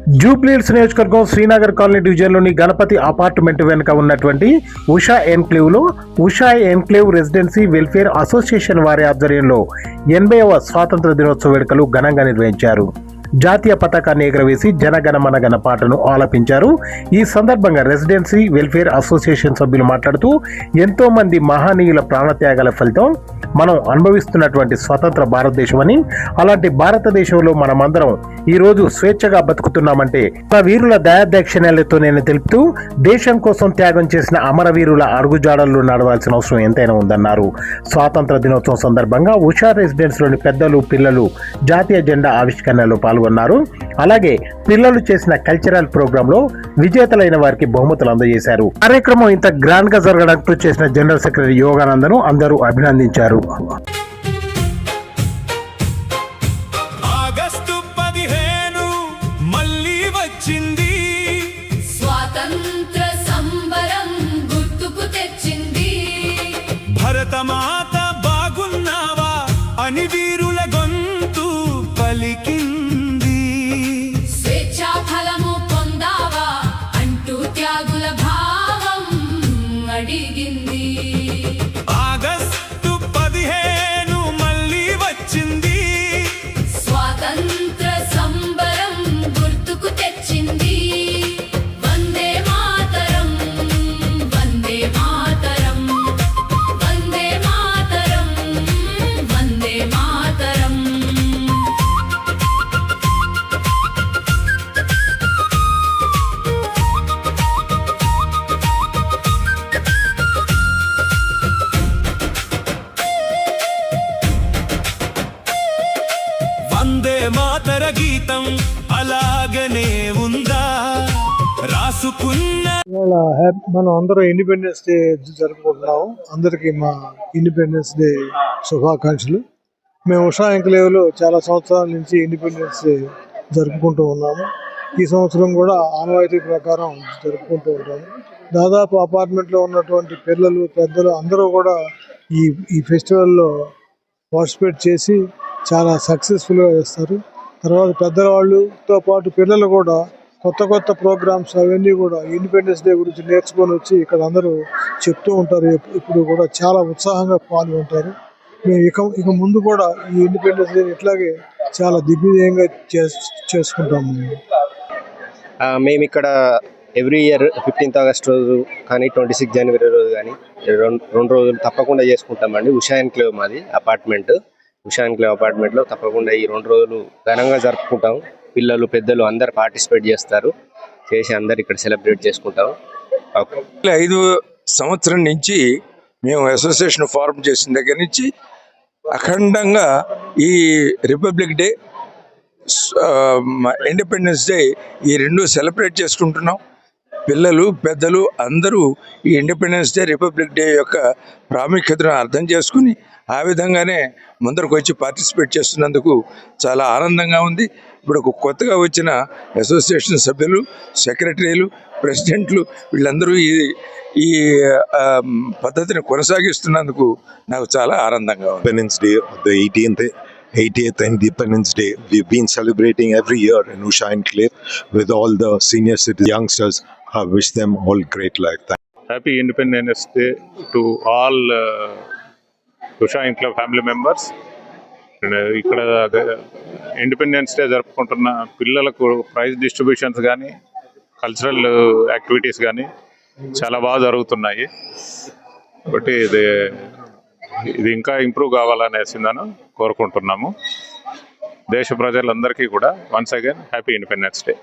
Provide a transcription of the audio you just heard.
జూబ్లీహిల్స్ నియోజకవర్గం శ్రీనగర్ కాలనీ డివిజన్లోని గణపతి అపార్ట్మెంట్ వెనుక ఉన్నటువంటి ఉషా ఎన్క్లేవ్లో Usha enclave residency welfare association వారి ఆధ్వర్యంలో 80వ స్వాతంత్ర దినోత్సవ వేడుకలు ఘనంగా నిర్వహించారు. జాతీయ పతాకాన్ని ఎగురవేసి జనగణమనగణ పాటను ఆలపించారు. ఈ సందర్భంగా రెసిడెన్సీ వెల్ఫేర్ అసోసియేషన్ సభ్యులు మాట్లాడుతూ ఎంతో మంది మహనీయుల ప్రాణత్యాగాల ఫలితం మనం అనుభవిస్తున్నటువంటి స్వతంత్ర భారతదేశం అని, అలాంటి భారతదేశంలో మనమందరం ఈ రోజు స్వేచ్ఛగా బతుకుతున్నామంటే మన వీరుల దయాదాక్షిణ్యాలతో నేను తెలుపుతూ దేశం కోసం త్యాగం చేసిన అమరవీరుల అడుగుజాడల్లో నడవాల్సిన అవసరం ఎంతైనా ఉందన్నారు. స్వాతంత్ర దినోత్సవం సందర్భంగా ఉషా రెసిడెన్స్ లోని పెద్దలు పిల్లలు జాతీయ జెండా ఆవిష్కరణలో పాల్గొన్నారు. అలాగే పిల్లలు చేసిన కల్చరల్ ప్రోగ్రామ్ లో విజేతలైన వారికి బహుమతులు అందజేశారు. కార్యక్రమం ఇంత గ్రాండ్ గా జరగడానికి కృషి చేసిన జనరల్ సెక్రటరీ యోగానందను అందరూ అభినందించారు. ఆగస్టు 15 మళ్ళీ వచ్చింది, స్వాతంత్ర సంబరం గుర్తుకు తెచ్చింది. భరతమాత బాగున్నావా అని వీరుల గొంతు పలికింది. స్వేచ్ఛా ఫలము పొందావా అంటూ త్యాగుల భావం అడిగింది. ఆగస్టు 15 మళ్ళీ వచ్చింది, స్వాతంత్ర సంబరం గుర్తుకు తెచ్చింది. వందే మాతరం, వందే మాతరం, వందే మాతరం, వందే మాతరం. వందే మాతర గీతం అలాగనే ఉందా రాసుకున్న. ఇవాళ మనం అందరూ ఇండిపెండెన్స్ డే జరుపుకుంటున్నాము. అందరికీ మా ఇండిపెండెన్స్ డే శుభాకాంక్షలు. మేము ఉషా ఎంక్లేవ్లో చాలా సంవత్సరాల నుంచి ఇండిపెండెన్స్ డే జరుపుకుంటూ ఉన్నాము. ఈ సంవత్సరం కూడా ఆనవాయితీ ప్రకారం జరుపుకుంటూ ఉంటాము. దాదాపు అపార్ట్మెంట్లో ఉన్నటువంటి పిల్లలు పెద్దలు అందరూ కూడా ఈ ఫెస్టివల్లో పార్టిసిపేట్ చేసి చాలా సక్సెస్ఫుల్గా చేస్తారు. తర్వాత పెద్దవాళ్ళతో పాటు పిల్లలు కూడా కొత్త ప్రోగ్రామ్స్ అవన్నీ కూడా ఇండిపెండెన్స్ డే గురించి నేర్చుకొని వచ్చి ఇక్కడ అందరూ చెప్తూ ఉంటారు. ఇప్పుడు కూడా చాలా ఉత్సాహంగా పాల్గొంటారు. మేము ఇక ముందు కూడా ఈ ఇండిపెండెన్స్ డే ఇట్లాగే చాలా దిగ్విజయంగా చేసుకుంటాము. మేము ఇక్కడ ఎవ్రీ ఇయర్ 15th ఆగస్ట్ రోజు కానీ 26 జనవరి రోజు కానీ రెండు రోజులు తప్పకుండా చేసుకుంటామండి. ఉషా ఎన్క్లేవ్ మాది అపార్ట్మెంట్. ఉషా ఎన్క్లేవ్ అపార్ట్మెంట్లో తప్పకుండా ఈ 2 రోజులు ఘనంగా జరుపుకుంటాం. పిల్లలు పెద్దలు అందరు పార్టిసిపేట్ చేస్తారు. చేసి అందరు ఇక్కడ సెలబ్రేట్ చేసుకుంటాం. 5 సంవత్సరం నుంచి మేము అసోసియేషన్ ఫార్మ్ చేసిన దగ్గర నుంచి అఖండంగా ఈ రిపబ్లిక్ డే, ఇండిపెండెన్స్ డే ఈ 2 సెలబ్రేట్ చేసుకుంటున్నాం. పిల్లలు పెద్దలు అందరూ ఈ ఇండిపెండెన్స్ డే రిపబ్లిక్ డే యొక్క ప్రాముఖ్యతను అర్థం చేసుకుని ఆ విధంగానే ముందరకు వచ్చి పార్టిసిపేట్ చేస్తున్నందుకు చాలా ఆనందంగా ఉంది. ఇప్పుడు కొత్తగా వచ్చిన అసోసియేషన్ సభ్యులు, సెక్రటరీలు, ప్రెసిడెంట్లు వీళ్ళందరూ ఈ పద్ధతిని కొనసాగిస్తున్నందుకు నాకు చాలా ఆనందంగా ఉంది. Independence Day, the 80th Independence Day, we've been celebrating every year in Usha Enclave with all the senior citizens, youngsters. I wish them all great life. Happy Independence Day to all Usha Enclave family members. ఇక్కడ independence day జరుపుకుంటున్న పిల్లలకు praise distributions కానీ cultural activities కానీ చాలా బాగా జరుగుతున్నాయి. కాబట్టి ఇది ఇంకా ఇంప్రూవ్ కావాలనేసి కోరుకుంటున్నాము. దేశ ప్రజలందరికీ కూడా once again happy independence day.